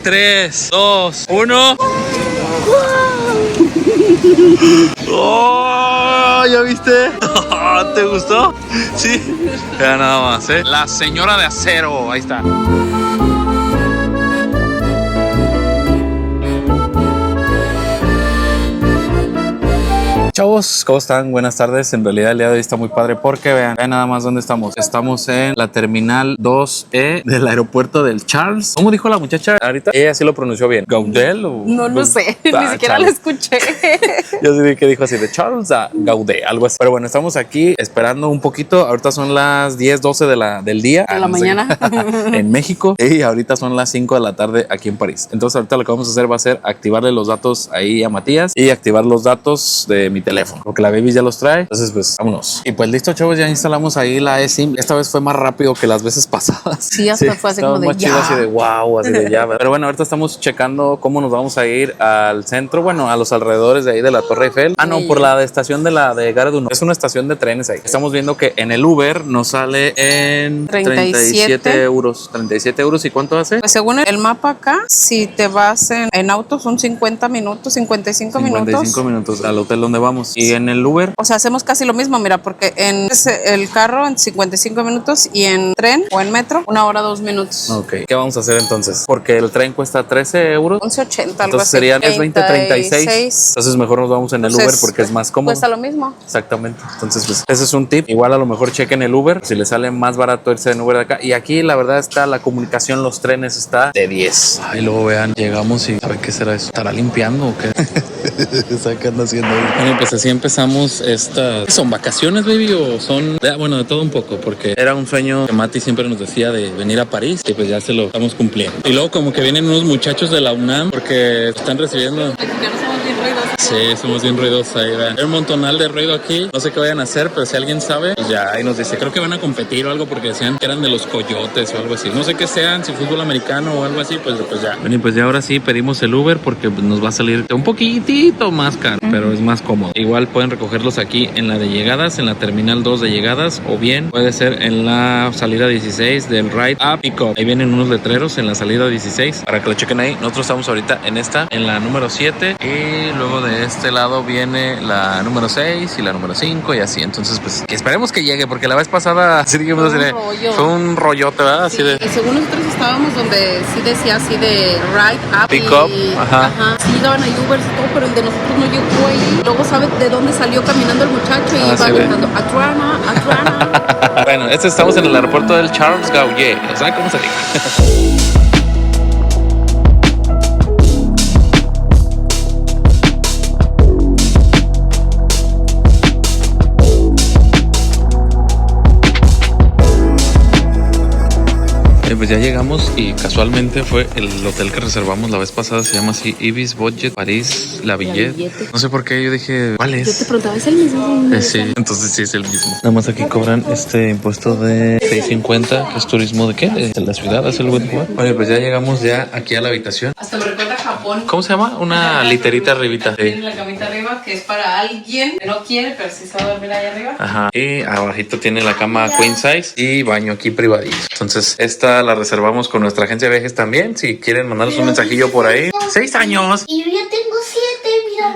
3, 2, 1. ¡Oh! ¿Ya viste? ¿Te gustó? Sí. Ya nada más, ¿eh? La señora de acero. Ahí está. Chavos, ¿cómo están? Buenas tardes. En realidad el día de hoy está muy padre porque vean nada más dónde estamos. Estamos en la terminal 2E del aeropuerto del Charles. ¿Cómo dijo la muchacha ahorita? Ella sí lo pronunció bien. ¿Gaudel? O... No lo sé, ni siquiera lo escuché. Yo sí vi que dijo así de Charles a Gaudé, algo así. Pero bueno, estamos aquí esperando un poquito. Ahorita son las 10:12 del día. De la mañana. En México. Y ahorita son las 5 de la tarde aquí en París. Entonces ahorita lo que vamos a hacer va a ser activarle los datos ahí a Matías y activar los datos de mi teléfono, porque la baby ya los trae. Entonces pues vámonos. Y pues listo, chavos, ya instalamos ahí la eSIM. Esta vez fue más rápido que las veces pasadas. Sí, hasta fue así como de más chido, así de wow, así de ya. Pero bueno, ahorita estamos checando cómo nos vamos a ir al centro, bueno, a los alrededores de ahí de la Torre Eiffel. Ah, no, por la estación de Gare du Nord. Es una estación de trenes ahí. Estamos viendo que en el Uber nos sale en 37 euros. 37 euros. ¿Y cuánto hace? Pues según el mapa acá, si te vas en auto son 50 minutos, 55 minutos. 55 minutos al hotel donde vamos. Y en el Uber, o sea, hacemos casi lo mismo, mira, porque en el carro en 55 minutos y en tren o en metro 1 hora 2 minutos. Ok, ¿qué vamos a hacer entonces? Porque el tren cuesta 13 euros. 11.80, algo entonces así. serían 36. Entonces mejor nos vamos en el Uber porque es más cómodo. Cuesta lo mismo. Exactamente. Entonces pues ese es un tip. Igual a lo mejor chequen el Uber si les sale más barato irse en Uber de acá. Y aquí la verdad está la comunicación, los trenes está de 10. Y luego vean, llegamos y ¿saben qué será eso? ¿Estará limpiando o qué? ¿Saben qué anda haciendo ahí? Bueno, pues así empezamos estas... ¿Son vacaciones, baby? ¿O son...? Bueno, de todo un poco, porque era un sueño que Mati siempre nos decía de venir a París y pues ya se lo estamos cumpliendo. Y luego como que vienen unos muchachos de la UNAM porque están recibiendo... Sí, somos bien ruidosos ahí, vean. Hay un montonal de ruido aquí. No sé qué vayan a hacer, pero si alguien sabe, pues ya ahí nos dice. Creo que van a competir o algo porque decían que eran de los Coyotes o algo así. No sé qué sean, si fútbol americano o algo así, pues ya. Bueno, y pues ya ahora sí pedimos el Uber porque nos va a salir un poquitito más caro, pero es más cómodo. Igual pueden recogerlos aquí en la de llegadas, en la terminal 2 de llegadas, o bien puede ser en la salida 16 del Ride a Pickup. Ahí vienen unos letreros en la salida 16 para que lo chequen ahí. Nosotros estamos ahorita en la número 7 y luego de este lado viene la número 6 y la número 5 y así. Entonces pues que esperemos que llegue porque la vez pasada así dijimos fue un rollote, ¿verdad? Así de... Y según nosotros estábamos donde sí decía así de Ride Up Pick Up, ajá. Sí daban ahí Uber y todo, pero el de nosotros no llegó ahí. Luego sabe de dónde salió caminando el muchacho y va gritando Atlanta. Bueno, estamos en el aeropuerto del Charles Gaulle. O sea, ¿cómo se dice? Pues ya llegamos y casualmente fue el hotel que reservamos la vez pasada, se llama así Ibis Budget París La Villette. No sé por qué yo dije, ¿cuál es? Yo te preguntaba, ¿es el mismo? Sí, entonces sí es el mismo. Nada más aquí cobran este impuesto de 6.50, que es turismo de qué? De la ciudad, es el buen lugar. Bueno, pues ya llegamos ya aquí a la habitación. Hasta me recuerda a Japón. ¿Cómo se llama? Una literita arribita. Tiene la camita arriba que es para alguien que no quiere, pero sí se va a dormir ahí arriba. Ajá. Y abajito tiene la cama queen size y baño aquí privadito. Entonces esta la reservamos con nuestra agencia de viajes también. Si quieren mandarnos un mensajillo por ahí. 6 años. Y yo ya tengo 7,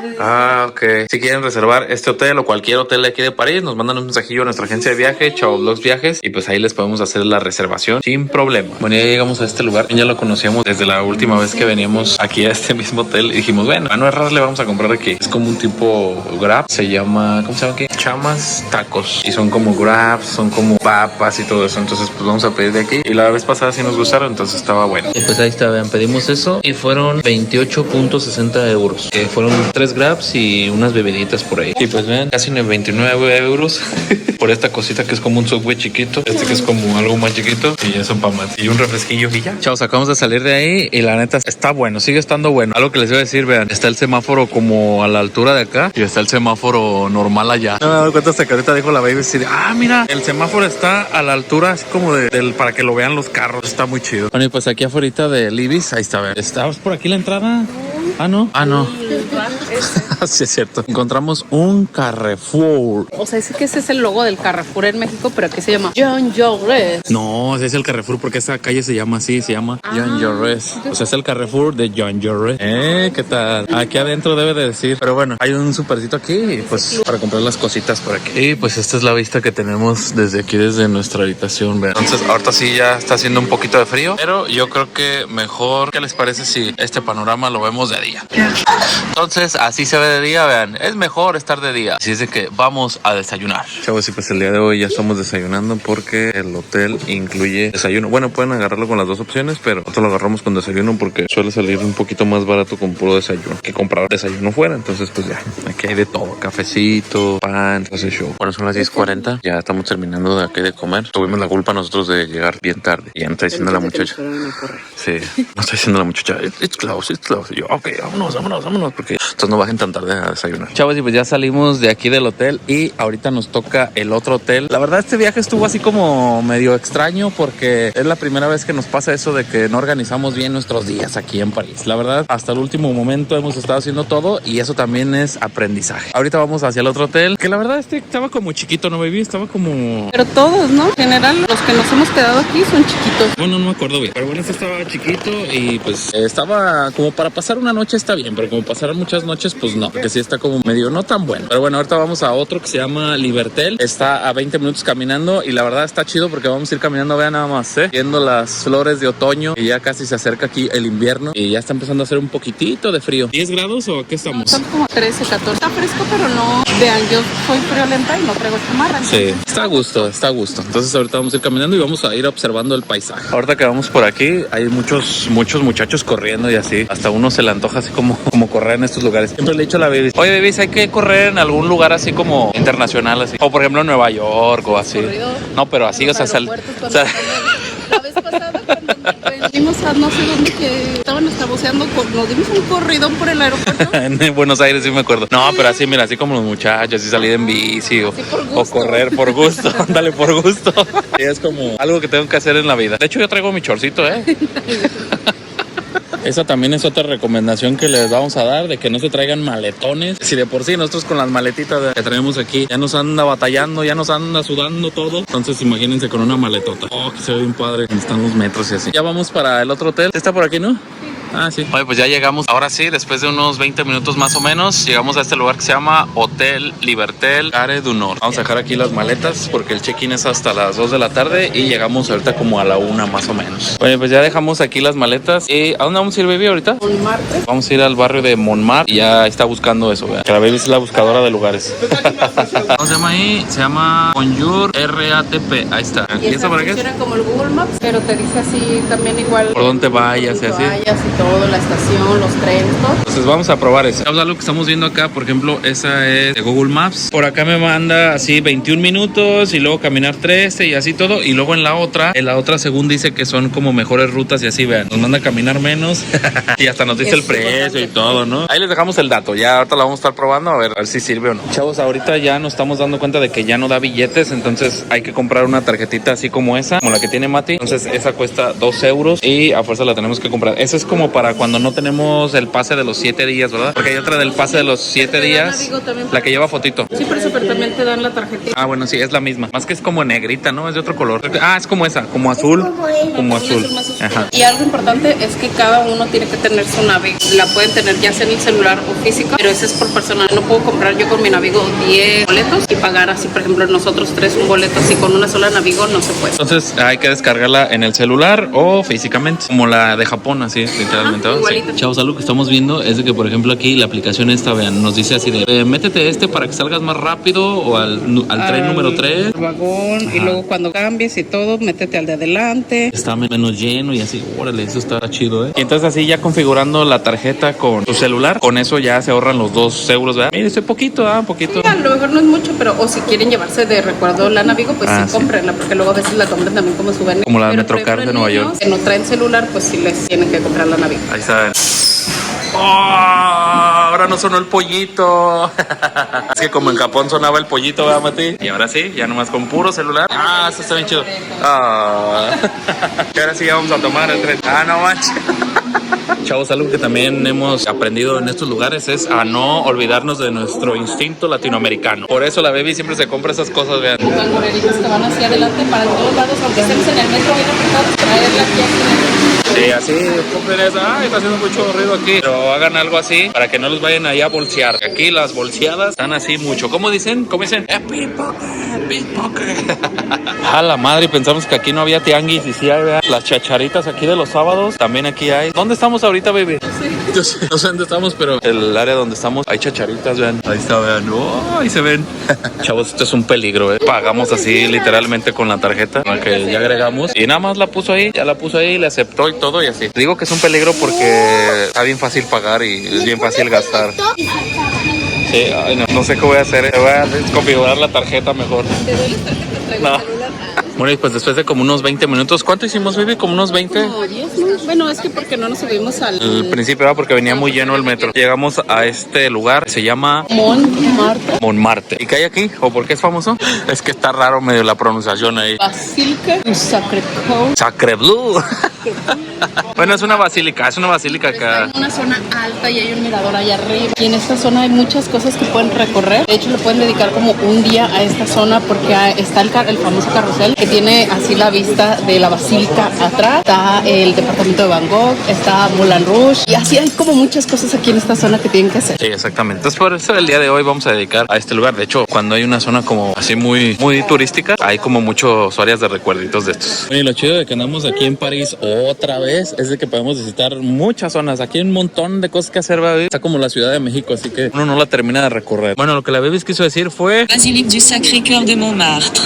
mira. Ah, ok. Si quieren reservar este hotel o cualquier hotel de aquí de París, nos mandan un mensajillo a nuestra agencia de viaje, Chao Vlogs Viajes, y pues ahí les podemos hacer la reservación sin problema. Bueno, ya llegamos a este lugar. Ya lo conocíamos desde la última vez que veníamos aquí a este mismo hotel y dijimos, bueno, a no errarle vamos a comprar aquí. Es como un tipo Grab. Se llama, ¿cómo se llama aquí? Chamas Tacos. Y son como Grabs, son como papas y todo eso. Entonces pues vamos a pedir de aquí. Y la vez pasada sí nos gustaron, entonces estaba bueno. Y pues ahí está, vean, pedimos eso y fueron 28.60 euros. Que fueron 3 Grabs y unas bebiditas por ahí. Y pues vean, casi 29 euros por esta cosita que es como un Subway chiquito. Este que es como algo más chiquito. Y eso para más. Y un refresquillo y ya. Chavos, acabamos de salir de ahí y la neta está bueno, sigue estando bueno. Algo que les iba a decir, vean, está el semáforo como a la altura de acá y está el semáforo normal allá. No me he dado cuenta hasta que ahorita dijo la baby, así de, mira, el semáforo está a la altura así como para que lo vean los carros. Está muy chido. Bueno, y pues aquí afuera del Ibis, ahí está, vean. ¿Estabas por aquí la entrada? Ah, no. Sí, es cierto. Encontramos un Carrefour. O sea, es que ese es el logo del Carrefour en México, pero aquí se llama Jean Jaurès. No, ese es el Carrefour porque esa calle se llama así, se llama Jean Jaurès. O sea, es el Carrefour de Jean Jaurès. ¿Qué tal? Aquí adentro debe de decir. Pero bueno, hay un supercito aquí, pues, para comprar las cositas por aquí. Y pues esta es la vista que tenemos desde aquí, desde nuestra habitación, vean. Entonces, ahorita sí ya está haciendo un poquito de frío, pero yo creo que mejor, ¿qué les parece si este panorama lo vemos de día? Entonces, así se ve de día, vean. Es mejor estar de día. Así es de que vamos a desayunar. Chavos, y pues el día de hoy ya estamos desayunando porque el hotel incluye desayuno. Bueno, pueden agarrarlo con las dos opciones, pero nosotros lo agarramos con desayuno porque suele salir un poquito más barato con puro desayuno que comprar desayuno fuera. Entonces, pues ya, aquí hay de todo. Cafecito, pan, ese show. Bueno, son las 10:40. Ya estamos terminando de aquí de comer. Tuvimos la culpa nosotros de llegar bien tarde. Y ya no está diciendo la muchacha. Sí, no está diciendo la muchacha. It's close, it's close. Y yo, ok, vámonos. Porque entonces no bajen tan tarde a desayunar. Chavos, y pues ya salimos de aquí del hotel y ahorita nos toca el otro hotel. La verdad, este viaje estuvo así como medio extraño porque es la primera vez que nos pasa eso de que no organizamos bien nuestros días aquí en París. La verdad, hasta el último momento hemos estado haciendo todo y eso también es aprendizaje. Ahorita vamos hacia el otro hotel, que la verdad estaba como chiquito, ¿no, baby? Estaba como... Pero todos, ¿no? En general, los que nos hemos quedado aquí son chiquitos. Bueno, no me acuerdo bien. Pero bueno, este estaba chiquito y pues estaba como para pasar una noche está bien, pero como pasar muchas noches, pues no, porque sí está como medio no tan bueno. Pero bueno, ahorita vamos a otro que se llama Libertel. Está a 20 minutos caminando y la verdad está chido porque vamos a ir caminando, vean nada más, viendo las flores de otoño y ya casi se acerca aquí el invierno y ya está empezando a hacer un poquitito de frío. ¿10 grados o qué estamos? Están como 13, 14. Está fresco, pero no. Vean, yo soy friolenta y no traigo chamarra. Sí, está a gusto. Entonces ahorita vamos a ir caminando y vamos a ir observando el paisaje. Ahorita que vamos por aquí, hay muchos muchachos corriendo y así. Hasta uno se le antoja así como correr en estos lugares. Siempre le he dicho a la baby, oye, baby, hay que correr en algún lugar así como internacional, así. O por ejemplo en Nueva York o así. No, pero así, o sea, la vez pasada cuando fuimos a no sé dónde que estaban escaboceando, nos dimos un corridón por el aeropuerto. En Buenos Aires sí me acuerdo. No, pero así, mira, así como los muchachos, así salir en bici o correr por gusto. Dale, por gusto. Y es como algo que tengo que hacer en la vida. De hecho, yo traigo mi chorcito, Esa también es otra recomendación que les vamos a dar, de que no se traigan maletones. Si de por sí nosotros con las maletitas que traemos aquí ya nos anda batallando, ya nos anda sudando todo. Entonces imagínense con una maletota. Oh, que se ve bien padre. Están los metros y así. Ya vamos para el otro hotel. ¿Está por aquí, no? Ah, sí. Oye, pues ya llegamos. Ahora sí, después de unos 20 minutos más o menos, llegamos a este lugar que se llama Hotel Libertel Gare du Nord. Vamos a dejar aquí las maletas porque el check-in es hasta las 2 de la tarde y llegamos ahorita como a la 1 más o menos. Oye, pues ya dejamos aquí las maletas. ¿Y a dónde vamos a ir, baby, ahorita? Montmartre. Vamos a ir al barrio de Montmartre y ya está buscando eso, ¿verdad? Que la baby es la buscadora de lugares. ¿Cómo se llama ahí? Se llama Bonjour RATP. Ahí está. ¿Y esa por qué funciona como el Google Maps? Pero te dice así también igual. Por dónde vayas y así. Todo, la estación, los trenes, todo. Entonces vamos a probar eso. Algo que estamos viendo acá, por ejemplo, esa es de Google Maps. Por acá me manda así 21 minutos y luego caminar 13 y así todo. Y luego en la otra según dice que son como mejores rutas y así, vean. Nos manda a caminar menos y hasta nos dice el precio y todo, ¿no? Ahí les dejamos el dato. Ya ahorita lo vamos a estar probando a ver si sirve o no. Chavos, ahorita ya nos estamos dando cuenta de que ya no da billetes, entonces hay que comprar una tarjetita así como esa, como la que tiene Mati. Entonces esa cuesta 2 euros y a fuerza la tenemos que comprar. Esa es como para cuando no tenemos el pase de los 7 días, ¿verdad? Porque hay otra del pase de los 7 días, la que lleva fotito. Sí, por eso, pero también te dan la tarjetita. Ah, bueno, sí, es la misma. Más que es como negrita, ¿no? Es de otro color. Ah, es como esa, como azul. Como azul. Ajá. Y algo importante es que cada uno tiene que tener su Navigo. La pueden tener ya sea en el celular o física, pero ese es por persona. No puedo comprar yo con mi Navigo 10 boletos y pagar así, por ejemplo, nosotros 3 un boleto así con una sola Navigo, no se puede. Entonces hay que descargarla en el celular o físicamente, como la de Japón, así, literalmente. Sí. Chavos, algo que estamos viendo es de que, por ejemplo, aquí la aplicación esta, vean, nos dice así de métete para que salgas más rápido o al tren número 3. Vagón. Ajá. Y luego cuando cambies y todo, métete al de adelante. Está menos lleno y así, órale, eso está chido, Y entonces así ya configurando la tarjeta con tu celular, con eso ya se ahorran los 2 euros, ¿verdad? Mire, es poquito, poquito. Sí, a lo mejor no es mucho, pero o si quieren llevarse de recuerdo la Navigo, pues sí, cómprenla, porque luego a veces la compran también como souvenir. Como la Metrocard de Nueva York. Que no traen celular, pues sí les tienen que comprar la Navigo. Ahí está. Oh, ahora no sonó el pollito. Es que como en Japón sonaba el pollito, ¿verdad, Mati? Y ahora sí, ya nomás con puro celular. Ah, eso está bien chido. Y ahora sí ya vamos a tomar el tren. Ah, no manches. Chavos, algo que también hemos aprendido en estos lugares es a no olvidarnos de nuestro instinto latinoamericano. Por eso la baby siempre se compra esas cosas, vean. Las morenitas que van hacia adelante para todos lados, aunque estemos en el metro bien apretados, traerla aquí así. Sí, así, compren esa. Ay, está haciendo mucho ruido aquí. Pero hagan algo así para que no los vayan ahí a bolsear. Aquí las bolseadas están así mucho. ¿Cómo dicen? ¿Cómo dicen? Pickpocket, pickpocket. A la madre, pensamos que aquí no había tianguis y sí hay, vean. Las chacharitas aquí de los sábados, también aquí hay. ¿Dónde estamos ahorita, baby? No sé dónde estamos, pero el área donde estamos hay chacharitas, vean. Ahí está, vean. Oh, ahí se ven. Chavos, esto es un peligro, Pagamos así literalmente con la tarjeta con la que ya agregamos. Y nada más la puso ahí, ya la puso ahí, le aceptó y todo y así. Digo que es un peligro porque está bien fácil pagar y es bien fácil gastar. Sí, ay, no sé qué voy a hacer. Voy a desconfigurar la tarjeta mejor. ¿Te doy las tarjetas? Traigo el celular. Bueno, y pues después de como unos 20 minutos, ¿cuánto hicimos, baby? Como unos 20. Como 10, ¿no? Bueno, es que porque no nos subimos al principio era porque venía muy lleno el metro. Llegamos a este lugar, se llama Montmartre. Montmartre. ¿Y qué hay aquí? ¿O por qué es famoso? Es que está raro medio la pronunciación ahí. Basílica du Sacré-Cœur. Sacre Blue. Bueno, es una basílica acá. Está en una zona alta y hay un mirador allá arriba. Y en esta zona hay muchas cosas que pueden recorrer. De hecho, le pueden dedicar como un día a esta zona porque está el famoso carrusel que tiene así la vista de la basílica atrás. Está el departamento de Van Gogh, está Moulin Rouge. Y así hay como muchas cosas aquí en esta zona que tienen que hacer. Sí, exactamente. Entonces, por eso el día de hoy vamos a dedicar a este lugar. De hecho, cuando hay una zona como así muy turística, hay como muchos áreas de recuerditos de estos. Y lo chido de que andamos aquí en París otra vez es de que podemos visitar muchas zonas. Aquí hay un montón de cosas que hacer, baby. Está como la Ciudad de México, así que uno no la termina de recorrer. Bueno, lo que la baby quiso decir fue Basilique du Sacré-Cœur de Montmartre.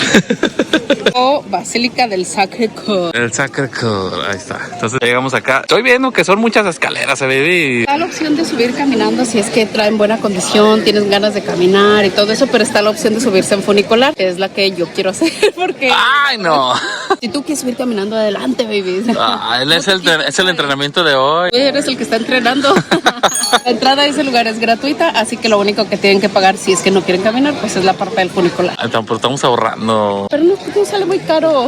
O Basílica del Sacré-Cœur. el Sacré-Cœur. Ahí está. Entonces llegamos acá. Estoy viendo que son muchas escaleras, baby. Está la opción de subir caminando si es que traen buena condición, tienes ganas de caminar y todo eso, pero está la opción de subirse en funicular, que es la que yo quiero hacer porque... ¡Ay, no! Si tú quieres subir caminando, adelante, baby. Él es el entrenamiento de hoy. Tú eres el que está entrenando. La entrada a ese lugar es gratuita, así que lo único que tienen que pagar si es que no quieren caminar, pues es la parte del funicular. Tampoco estamos ahorrando. Pero no sale muy caro.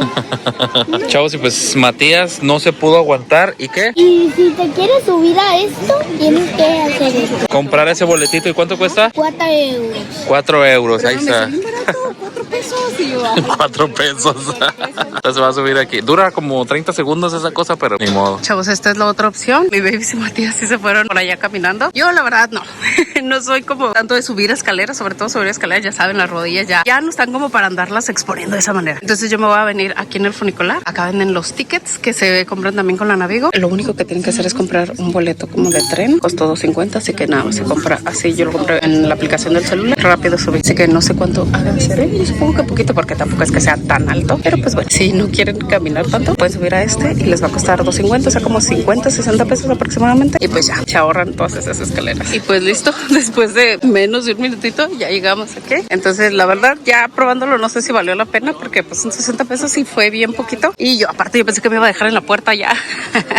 Chavos, y pues Matías no se pudo aguantar. ¿Y qué? Y si te quieres subir a esto, tienes que hacer esto. Comprar ese boletito. ¿Y cuánto cuesta? 4 euros. 4 euros, ahí Me está. salió bien barato, 4 pesos. Y yo, ay, 4 pesos. Entonces va a subir aquí. Dura como 30 segundos esa cosa, pero ni modo. Chavos, esta es la otra opción. Mi baby y Matías sí se fueron por allá caminando. Yo, la verdad, no. No soy como tanto de subir escaleras, sobre todo subir escaleras, ya saben, las rodillas ya no están como para andarlas exponiendo de esa manera. Entonces yo me voy a venir aquí en el funicular. Acá venden los tickets que se compran también con la Navigo. Lo único que tienen que hacer es comprar un boleto como de tren. Costó $2.50, así que nada, se compra así. Yo lo compré en la aplicación del celular. Rápido subí. Así que no sé cuánto haga de ser. Yo supongo que poquito porque tampoco es que sea tan alto. Pero pues bueno, si no quieren caminar tanto, pueden subir a este y les va a costar $2.50, o sea, como 50, 60 pesos aproximadamente. Y pues ya, se ahorran todas esas escaleras. Y pues listo, después de menos de un minutito ya llegamos aquí. Entonces, la verdad, ya probándolo, no sé si valió la pena porque pues son 60 pesos y fue bien poquito. Y yo, aparte, yo pensé que me iba a dejar en la puerta ya.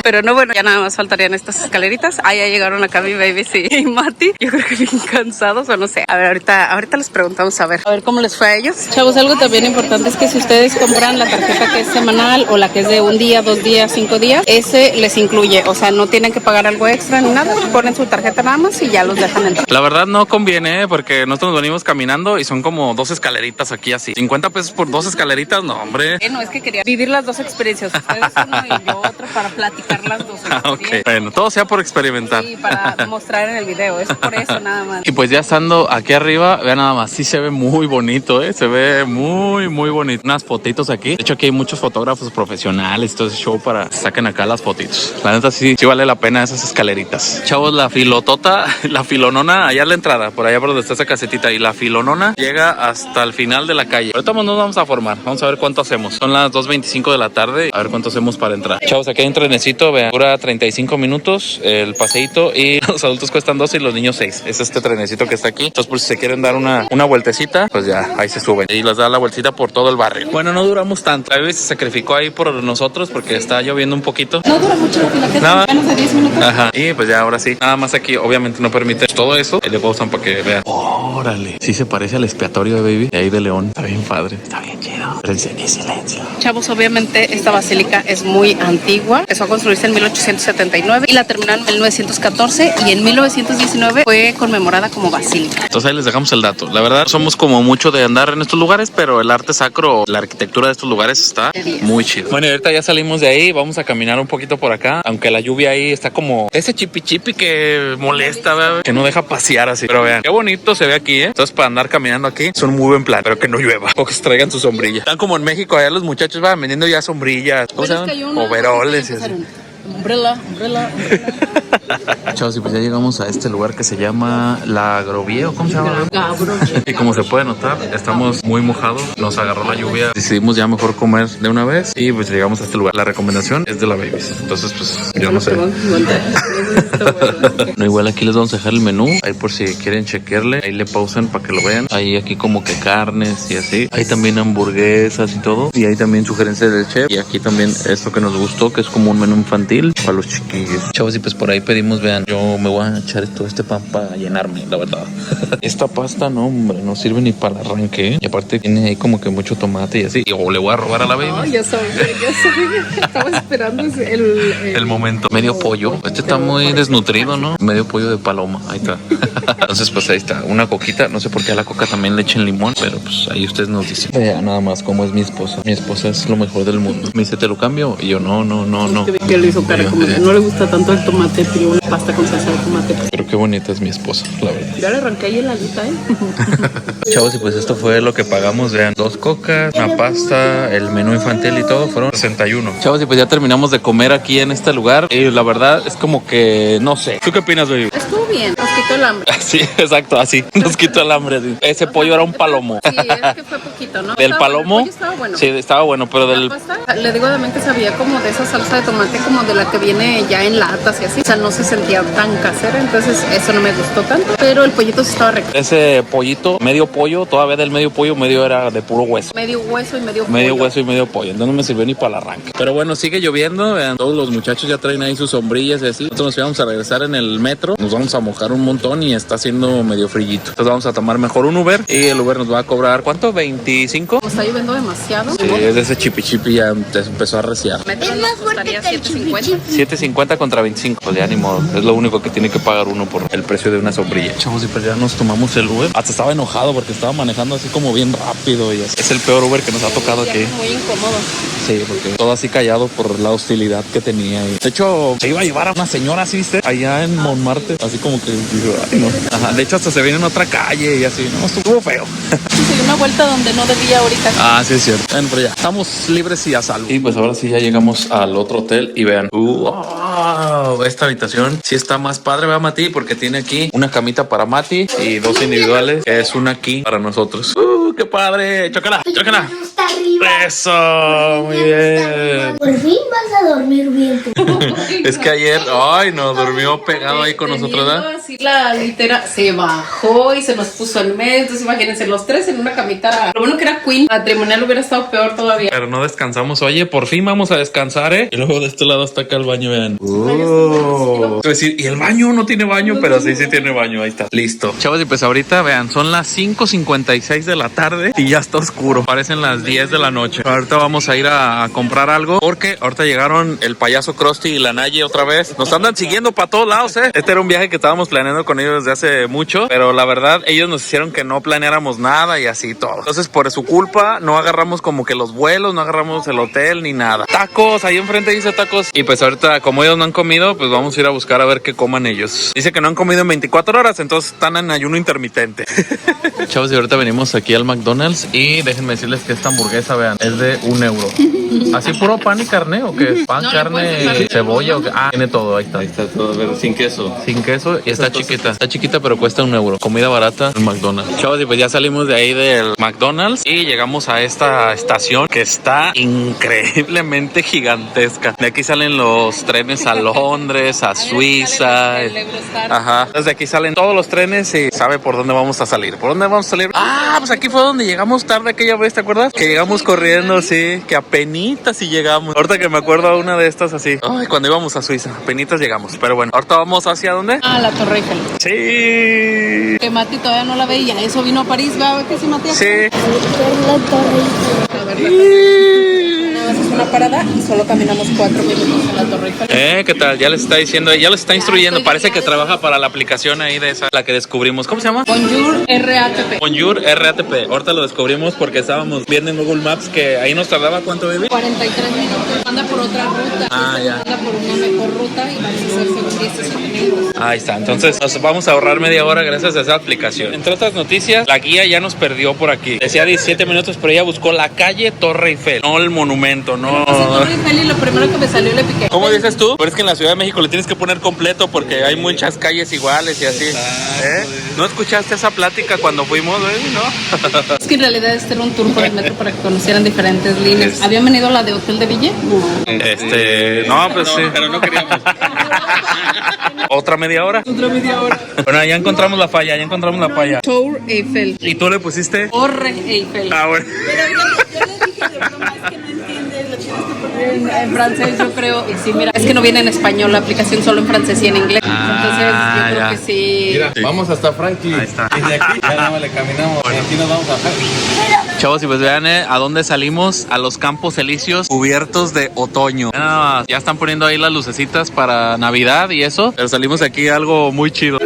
Pero no, bueno, ya nada más faltarían estas escaleritas. Ah, ya llegaron acá mi baby y Mati. Yo creo que bien cansados o no sé. A ver, ahorita les preguntamos a ver cómo les fue a ellos. Chavos, algo también importante es que si ustedes compran la tarjeta que es semanal o la que es de un día, 2 días, 5 días, ese les incluye. O sea, no tienen que pagar algo extra ni nada. Ponen su tarjeta nada más y ya los dejan entrar. La verdad no conviene, porque nosotros nos venimos caminando y son como 2 escaleritas aquí así. 50 pesos por 2 escaleritas, no, hombre. No, es que quería vivir las dos experiencias. Ustedes uno y yo otro para platicar las dos experiencias. Ok, bueno, todo sea por experimentar. Sí, para mostrar en el video. Es por eso nada más. Y pues ya estando aquí arriba, vean nada más, sí se ve muy bonito, se ve muy bonito. Unas fotitos aquí. De hecho, aquí hay muchos fotógrafos profesionales, todo ese show para que saquen acá las fotitos. La neta sí vale la pena esas escaleritas. Chavos, la filotota, la filonona, allá a la entrada, por allá por donde está esa casetita, y la filonona llega hasta el final de la calle. Ahorita nos vamos a formar, vamos a ver cuánto hacemos. Son las 2:25 de la tarde, a ver cuánto hacemos para entrar. Chavos, aquí hay un trenecito, vean, dura 35 minutos el paseíto y los adultos cuestan 12 y los niños 6. Es este trenecito que está aquí. Entonces, por si se quieren dar una vueltecita, pues ya, ahí se suben y les da la vueltecita por todo el barrio. Bueno, no duramos tanto. La Baby se sacrificó ahí por nosotros porque está lloviendo un poquito. No dura mucho la fila, que Nada. menos de 10 minutos. Ajá. Y pues ya ahora sí. Nada más aquí obviamente no permite todo eso. Y le pausan para que vean. Órale. Sí se parece al expiatorio de Baby. De ahí de León. Está bien padre. Está bien chido. Pero en silencio. Chavos, obviamente esta basílica es muy antigua. Empezó a construirse en 1879 y la terminaron en 1914 y en 1919 fue conmemorada como basílica. Entonces ahí les dejamos el dato. La verdad, somos como mucho de andar en estos lugares, pero el arte sacro, la arquitectura de estos lugares está muy chido. Bueno, y ahorita ya salimos de ahí, vamos a caminar un poquito por acá, aunque la lluvia ahí está como ese chipi que molesta, ¿verdad? Que no deja pasear así. Pero vean, qué bonito se ve aquí, ¿eh? Entonces para andar caminando aquí es un muy buen plan, pero que no llueva o que se traigan su sombrilla. Están como en México, allá los muchachos van vendiendo ya sombrillas, ¿cómo se llaman? Overoles y así. Umbrella. Chavos, y pues ya llegamos a este lugar que se llama La Grovie, ¿o cómo se llama? Y como se puede notar, estamos muy mojados, nos agarró la lluvia, decidimos ya mejor comer de una vez y pues llegamos a este lugar. La recomendación es de la Babies, entonces pues yo no sé. No, igual aquí les vamos a dejar el menú, ahí por si quieren chequearle, ahí le pausan para que lo vean. Ahí aquí como que carnes y así, hay también hamburguesas y todo, y hay también sugerencias del chef, y aquí también esto que nos gustó, que es como un menú infantil para los chiquillos. Chavos, y pues por ahí pedimos, vean, yo me voy a echar todo este pan para llenarme, la verdad. Esta pasta, no, hombre, no sirve ni para el arranque, ¿eh? Y aparte tiene ahí como que mucho tomate y así. Y le voy a robar a la Baby. No, ya sabía. Estaba esperando el momento. Medio pollo. Este está muy desnutrido, ¿no? Medio pollo de paloma. Ahí está. Entonces, pues ahí está. Una coquita. No sé por qué a la coca también le echen limón, pero pues ahí ustedes nos dicen. Vea nada más cómo es mi esposa. Mi esposa es lo mejor del mundo. Me dice, ¿te lo cambio? Y yo, no. Que le hizo cara como que no le gusta tanto el tomate, pidió una pasta con salsa de tomate. Pero qué bonita es mi esposa, la verdad. Ya le arranqué ahí el alita, Chavos, y pues esto fue lo que pagamos. Vean, 2 cocas, una pasta, el menú infantil y todo fueron 61. Chavos, y pues ya terminamos de comer aquí en este lugar. Y la verdad es como que, no sé. ¿Tú qué opinas, Baby? Estuvo bien, nos quitó el hambre. Sí, exacto, así. Nos quitó el hambre. Así. Ese pollo era un palomo. Sí, es que fue poquito, ¿no? ¿Del palomo? El pollo estaba bueno. Sí, estaba bueno, pero del... La pasta, le digo también que sabía como de esa salsa de tomate, como de la que viene ya en latas y así. O sea, no se sentía tan casera, entonces eso no me gustó tanto. Pero el pollito sí estaba rico. Ese pollito, medio pollo, todavía del medio pollo, medio era de puro hueso. Medio hueso y medio pollo. Medio hueso y medio pollo, entonces no me sirvió ni para el arranque. Pero bueno, sigue lloviendo, vean, todos los muchachos ya traen ahí sus sombrillas y así. Nosotros nos íbamos a regresar en el metro, nos vamos a mojar un montón y está haciendo medio frillito. Entonces vamos a tomar mejor un Uber y el Uber nos va a cobrar, ¿cuánto? ¿25? Como está lloviendo demasiado. Sí, es de ese chipi ya empezó a reciar. Metro Es nos más fuerte costaría que el 7.50. 7.50 contra 25, pues ya ni modo. Es lo único que tiene que pagar uno por el precio de una sombrilla. Chavos, y pues ya nos tomamos el Uber. Hasta estaba enojado porque estaba manejando así como bien rápido y así. Es el peor Uber que nos ha tocado aquí. Muy incómodo. Sí, porque todo así callado por la hostilidad que tenía. Y de hecho, se iba a llevar a una señora, así, ¿viste? Allá en Montmartre. Así como que, ay, no. Ajá, de hecho, hasta se viene en otra calle y así. No, estuvo feo. Sí, una vuelta donde no debía ahorita. Ah, sí, es cierto. Bueno, pero ya, estamos libres y a salvo. Y pues ahora sí ya llegamos al otro hotel y vean. Wow, esta habitación sí está más padre, ¿verdad, Mati? Porque tiene aquí una camita para Mati y 2 individuales, que es una king para nosotros. ¡Qué padre! ¡Chócala! Está arriba. ¡Eso! Muy bien. Por fin vas a dormir bien. Es que ayer, ay, no, durmió pegado ahí con nosotros, ¿verdad? Así la litera se bajó y se nos puso en medio. Entonces imagínense, los tres en una camita. Lo bueno que era queen, matrimonial hubiera estado peor todavía. Pero no descansamos. Oye, por fin vamos a descansar, ¿eh? Y luego de este lado está acá el baño, vean. Es decir, y el baño no tiene baño, pero sí tiene baño. Ahí está. Listo. Chavos, y pues ahorita, vean, son las 5:56 de la tarde y ya está oscuro. Parecen las 10 de la noche. Ahorita vamos a ir a comprar algo porque ahorita llegaron el payaso Krusty y la Naye otra vez. Nos andan siguiendo para todos lados, ¿eh? Este era un viaje que estábamos planeando con ellos desde hace mucho, pero la verdad, ellos nos hicieron que no planeáramos nada y así todo. Entonces, por su culpa, no agarramos como que los vuelos, no agarramos el hotel ni nada. Tacos, ahí enfrente dice tacos. Y pues ahorita, como ellos no han comido, pues vamos a ir a buscar a ver qué coman ellos. Dice que no han comido en 24 horas, entonces están en ayuno intermitente. Chavos, y ahorita venimos aquí al McDonald's y déjenme decirles que esta hamburguesa, vean, es de €1. ¿Así puro pan y carne o qué? Pan, No, carne, cebolla o qué? Ah, tiene todo, ahí está todo, a ver, sin queso. Sin queso y está chiquita, pero cuesta €1. Comida barata en McDonald's. Chavos, y pues ya salimos de ahí del McDonald's y llegamos a esta estación que está increíblemente gigantesca. De aquí salen los trenes a Londres, a Suiza. Ajá. Desde aquí salen todos los trenes y sabe por dónde vamos a salir. ¿Por dónde vamos a salir? Ah, pues aquí fue donde llegamos tarde aquella vez, ¿te acuerdas? Que llegamos corriendo, sí, que apenas apenitas si llegamos. Ahorita que me acuerdo a una de estas así. Ay, cuando íbamos a Suiza, apenitas llegamos. Pero bueno, ahorita vamos hacia ¿dónde? Ah, la Torre Eiffel. Sí. Que Mati todavía no la veía. Eso vino a París, ¿va? ¿Que sí, Matías? Sí. A ver, es una parada y solo caminamos 4 minutos en la Torre Eiffel. ¿Qué tal? Ya les está diciendo, ya les está instruyendo. Parece que trabaja para la aplicación ahí de esa, la que descubrimos. ¿Cómo se llama? Bonjour RATP. Bonjour RATP. Ahorita lo descubrimos porque estábamos viendo en Google Maps que ahí nos tardaba, ¿cuánto, baby? 43 minutos. Anda por otra ruta. Ya. Anda por una mejor ruta y vamos a hacer según 10 minutos. Ahí está. Entonces nos vamos a ahorrar media hora gracias a esa aplicación. Entre otras noticias, la guía ya nos perdió por aquí. Decía 17 minutos, pero ella buscó la calle Torre Eiffel, no el monumento, no. Torre Eiffel y lo primero que me salió le piqué. ¿Cómo dices tú? Pero es que en la Ciudad de México le tienes que poner completo porque hay muchas calles iguales y así. ¿No escuchaste esa plática cuando fuimos, no? Es que en realidad este era un tour por el metro para que conocieran diferentes líneas. ¿Habían venido a la de Hotel de Ville? No, pues sí. Pero no queríamos. ¿Otra media hora? Otra media hora. Bueno, ya encontramos la falla, Tour Eiffel. ¿Y tú le pusiste? Torre Eiffel. Ah, bueno. Pero yo le dije de broma, es que no entiendes, lo tienes que poner en francés, yo creo. Y sí, mira, es que no viene en español la aplicación, solo en francés y en inglés. Entonces yo creo que sí. Mira, vamos hasta Franklin. Ahí está. Y de aquí ya no le caminamos. Y aquí nos vamos a Franklin. Chavos, y pues vean a dónde salimos, a los Campos Elíseos cubiertos de otoño. Ya están poniendo ahí las lucecitas para Navidad y eso, pero salimos aquí a algo muy chido.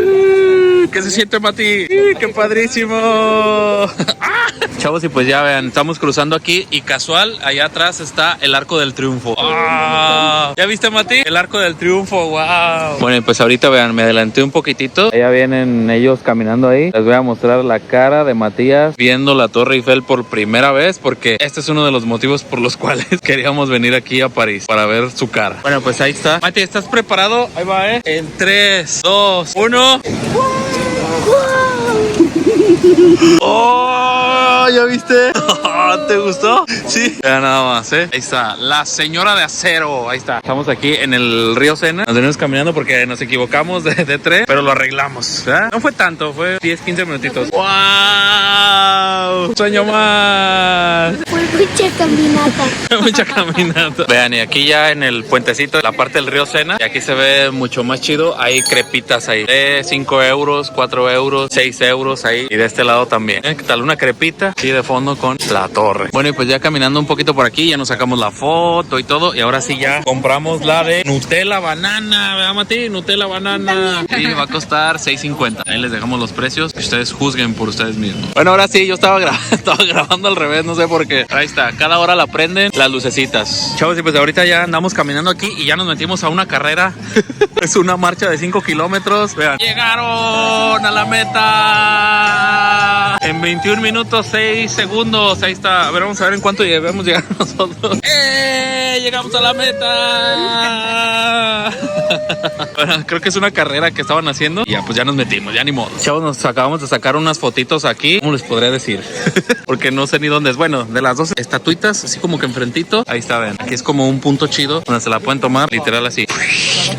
¿Qué se siente, Mati? ¡Qué padrísimo! Chavos, y pues ya vean, estamos cruzando aquí y casual, allá atrás está el Arco del Triunfo. ¡Wow! ¿Ya viste, Mati? El Arco del Triunfo, ¡wow! Bueno, pues ahorita vean, me adelanté un poquitito. Ya vienen ellos caminando ahí. Les voy a mostrar la cara de Matías viendo la Torre Eiffel por primera vez, porque este es uno de los motivos por los cuales queríamos venir aquí a París, para ver su cara. Bueno, pues ahí está. Mati, ¿estás preparado? Ahí va, En 3, 2, 1... ¡Oh! ¿Ya viste? ¿Te gustó? Sí. Ya nada más, Ahí está. La señora de acero. Ahí está. Estamos aquí en el río Sena. Nos venimos caminando porque nos equivocamos de tren, pero lo arreglamos. No fue tanto, fue 10, 15 minutitos. ¡Wow! Sueño más. Fue mucha caminata. Mucha caminata. Vean, y aquí ya en el puentecito, la parte del río Sena, y aquí se ve mucho más chido. Hay crepitas ahí. De 5 euros, 4 euros, 6 euros ahí. Y de este lado también. ¿Qué tal? Una crepita. Y de fondo con la torre. Bueno, y pues ya caminando un poquito por aquí, ya nos sacamos la foto y todo. Y ahora sí ya compramos la de Nutella banana. ¿Verdad, Mati? Nutella banana. Y va a costar 6.50. Ahí les dejamos los precios. Que ustedes juzguen por ustedes mismos. Bueno, ahora sí, yo estaba grabando al revés. No sé por qué. Ahí está. Cada hora la prenden las lucecitas. Chavos, y pues ahorita ya andamos caminando aquí y ya nos metimos a una carrera. Es una marcha de 5 kilómetros. Vean. Llegaron a la meta. En 21 minutos, 6 segundos. Ahí está. A ver, vamos a ver en cuánto debemos llegar nosotros. Llegamos a la meta. Bueno, creo que es una carrera que estaban haciendo. Y ya, pues ya nos metimos, ya ni modo. Chavos, nos acabamos de sacar unas fotitos aquí. ¿Cómo les podría decir? Porque no sé ni dónde es. Bueno, de las dos estatuitas, así como que enfrentito. Ahí está, ven. Aquí es como un punto chido donde se la pueden tomar, literal así,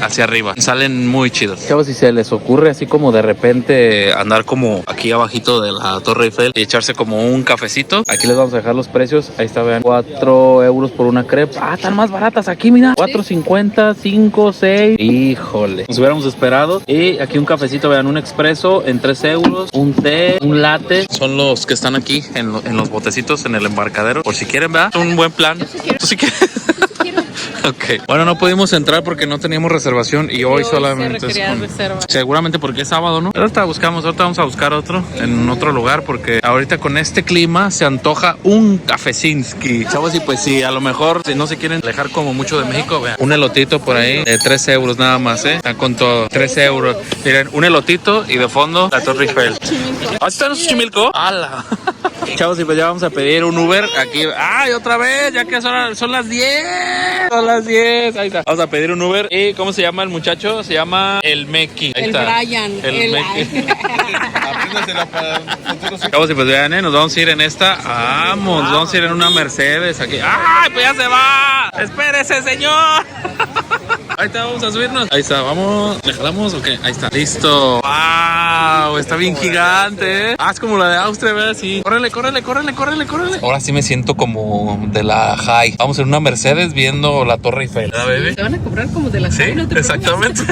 hacia arriba. Salen muy chidos. Chavos, si se les ocurre así como de repente andar como aquí abajito de la Torre Eiffel y echarse como un cafecito, aquí les vamos a dejar los precios. Ahí está, vean. 4 euros por una crepe. Ah, están más baratas aquí, mira. 4.50, 5, 6. Híjole. Nos hubiéramos esperado. Y aquí un cafecito, vean, un expreso en 3 euros. Un té, un latte. Son los que están aquí en los botecitos en el embarcadero. Por si quieren, ¿verdad? Un buen plan. ¿Tú sí quieres? Ok. Bueno, no pudimos entrar porque no teníamos reservación y hoy solamente es reserva. seguramente porque es sábado, ¿no? Pero ahorita vamos a buscar otro en otro lugar porque ahorita con este clima se antoja un cafecinski. Chavos, y pues sí, a lo mejor si no se quieren alejar como mucho de México, vean, un elotito por ahí de 3 euros nada más, Están con todo, 3 euros. Miren, un elotito y de fondo la Torre Eiffel. ¿Ah, está en Xochimilco? ¡Hala! Chavos, y pues ya vamos a pedir un Uber aquí. ¡Ay, otra vez! Ya que son las 10. Son las 10. Ahí está. Vamos a pedir un Uber. ¿Y cómo se llama el muchacho? Se llama el Meki. Ahí el está. Brian. El Meki. Apréndasela para futuros. Chavos, y pues vean, nos vamos a ir en esta. Vamos a ir en una Mercedes aquí. ¡Ay, pues ya se va! ¡Espérese, señor! Ahí está, vamos a subirnos. Ahí está, vamos. ¿Le jalamos o qué? Ahí está. Listo. ¡Wow! Wow, está bien gigante, ¿eh? Ah, es como la de Austria, ¿verdad? Sí. Córrele. Ahora sí me siento como de la high. Vamos en una Mercedes viendo la Torre Eiffel. ¿Verdad, bebé? Te van a cobrar como de la Sí, no te exactamente.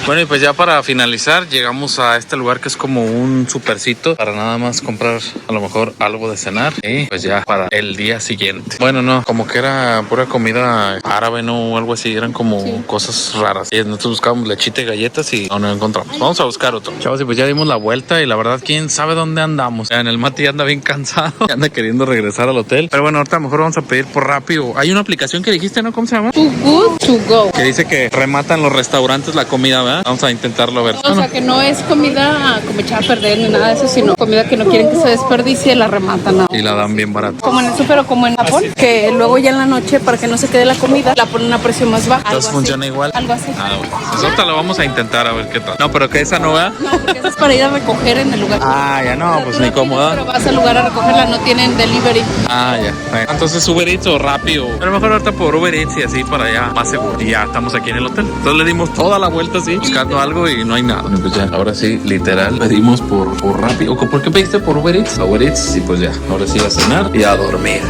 Bueno, y pues ya para finalizar llegamos a este lugar que es como un supercito para nada más comprar a lo mejor algo de cenar y pues ya para el día siguiente. Bueno, no, como que era pura comida árabe, ¿no? O algo así, eran como cosas raras. Y nosotros buscábamos lechita y galletas y no encontramos. Vamos a buscar otro. Chavos, y pues ya dimos la vuelta y la verdad, quién sabe dónde andamos. Ya en el Mati ya anda bien cansado, ya anda queriendo regresar al hotel. Pero bueno, ahorita a lo mejor vamos a pedir por Rappi. Hay una aplicación que dijiste, ¿no? ¿Cómo se llama? Too Good To Go. Que dice que rematan los restaurantes la comida, ¿verdad? Vamos a intentarlo a ver. O sea, que no es comida como echada a perder ni nada de eso, sino comida que no quieren que se desperdicie, la rematan. ¿No? Y la dan bien barata. Como en el súper o como en Japón, que luego ya en la noche, para que no se quede la comida, la ponen a precio más bajo. Entonces funciona igual. Algo así. Ah, bueno. Pues ahorita lo vamos a intentar a ver qué tal. No, pero que esa no va. No, porque eso es para ir a recoger en el lugar. Ah, ya no, pues Tú ni la cómoda. pides, pero vas al lugar a recogerla, no tienen delivery. Ah, ya. Bueno, entonces Uber Eats o Rappi o... A lo mejor ahorita por Uber Eats y así para allá más seguro. Y ya estamos aquí en el hotel. Entonces le dimos toda la vuelta así, buscando algo y no hay nada. Pues ya, ahora sí, literal, pedimos por Rappi. ¿O por qué pediste por Uber Eats? A Uber Eats y pues ya, ahora sí a cenar y a dormir.